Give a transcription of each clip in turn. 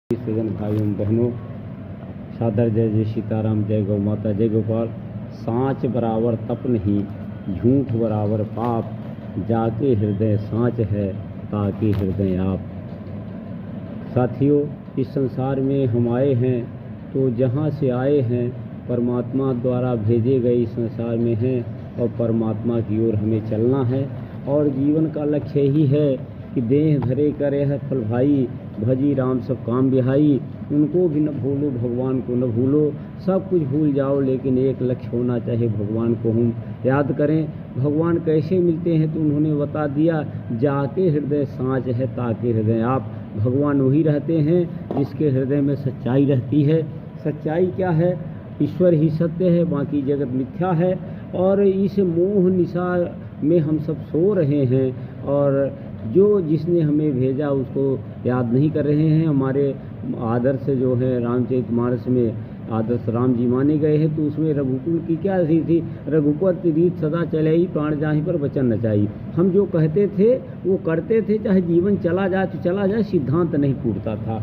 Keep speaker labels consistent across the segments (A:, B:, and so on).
A: सजन भाइयों बहनों, सादर जय जय सीताराम, जय गौ माता, जय गोपाल। सांच बराबर तप नहीं, झूठ बराबर पाप, जाके हृदय सांच है ताकि हृदय आप। साथियों, इस संसार में हम आए हैं तो जहाँ से आए हैं परमात्मा द्वारा भेजे गए इस संसार में हैं और परमात्मा की ओर हमें चलना है। और जीवन का लक्ष्य ही है कि देह धरे करे है फल भाई, भजी राम सब काम बिहाई। उनको भी न भूलो, भगवान को न भूलो, सब कुछ भूल जाओ, लेकिन एक लक्ष्य होना चाहिए, भगवान को हम याद करें। भगवान कैसे मिलते हैं तो उन्होंने बता दिया, जाके हृदय सांच है ताकि हृदय आप। भगवान वही रहते हैं जिसके हृदय में सच्चाई रहती है। सच्चाई क्या है? ईश्वर ही सत्य है, बाकी जगत मिथ्या है। और इस मोह निशा में हम सब सो रहे हैं और जो जिसने हमें भेजा उसको याद नहीं कर रहे हैं। हमारे आदर्श जो है रामचरितमानस में आदर्श राम जी माने गए हैं, तो उसमें रघुकुल की क्या रीत थी? रघुपति रीत सदा चलाई, प्राण जाहि पर वचन न चाहिए। हम जो कहते थे वो करते थे, चाहे जीवन चला जाए तो चला जाए, सिद्धांत नहीं टूटता था।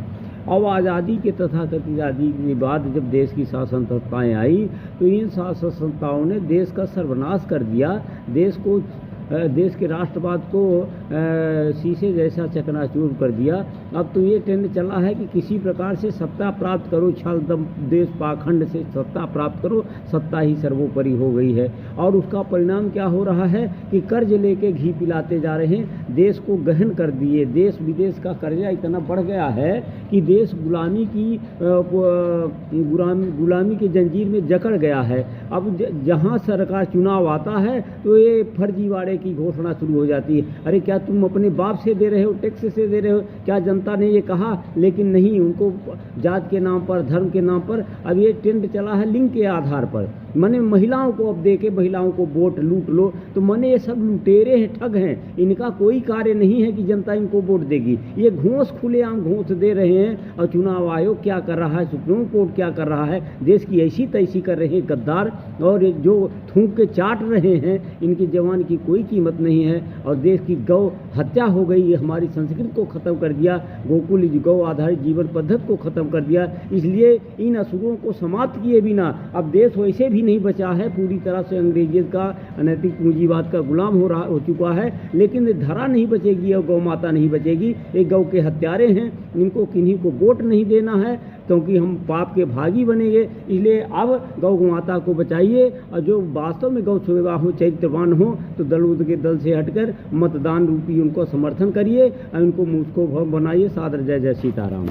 A: अब आज़ादी के तथाकथित आज़ादी के बाद जब देश की शासन संस्थाएँ आई तो इन शासन संस्थाओं ने देश का सर्वनाश कर दिया। देश के राष्ट्रवाद को शीशे जैसा चकनाचूर कर दिया। अब तो ये ट्रेंड चला है कि किसी प्रकार से सत्ता प्राप्त करो, छल दम देश पाखंड से सत्ता प्राप्त करो, सत्ता ही सर्वोपरि हो गई है। और उसका परिणाम क्या हो रहा है कि कर्ज लेके घी पिलाते जा रहे हैं, देश को गहन कर दिए। देश विदेश का कर्जा इतना बढ़ गया है कि देश गुलामी की जंजीर में जकड़ गया है। अब जहाँ सरकार चुनाव आता है तो ये फर्जीवाड़े की घोषणा शुरू हो जाती है। अरे क्या तुम अपने बाप से दे रहे हो, टैक्स से दे रहे हो? क्या जनता ने ये कहा? लेकिन नहीं, उनको जात के नाम पर, धर्म के नाम पर अब ये ट्रेंड चला है लिंग के आधार पर। माने महिलाओं को अब देके महिलाओं को वोट लूट लो, तो माने ये सब लुटेरे हैं, ठग हैं। इनका कोई कार्य नहीं है कि जनता इनको वोट देगी। ये घूस खुलेआम घूस दे रहे हैं। और चुनाव आयोग क्या कर रहा है, सुप्रीम कोर्ट क्या कर रहा है, देश की ऐसी तैसी कर रहे हैं गद्दार। और जो थूक के चाट रहे हैं, इनकी जवान की कोई कीमत नहीं है। और देश की गौ हत्या हो गई, ये हमारी संस्कृति को ख़त्म कर दिया, गोकुल गौ आधारित जीवन पद्धति को ख़त्म कर दिया। इसलिए इन असुरों को समाप्त किए बिना अब देश वैसे भी नहीं बचा है, पूरी तरह से अंग्रेजियत का अनैतिक पूंजीवाद का गुलाम हो चुका है। लेकिन धरा नहीं बचेगी और गौ माता नहीं बचेगी। ये गौ के हत्यारे हैं, इनको किन्हीं को वोट नहीं देना है क्योंकि हम पाप के भागी बनेंगे। इसलिए अब गौ माता को बचाइए, और जो वास्तव में गौ सेवा हो, चरित्रवान हो, तो दल के दल से हटकर मतदान रूपी उनको समर्थन करिए और उनको मुझको बनाइए। सादर जय जय सीताराम।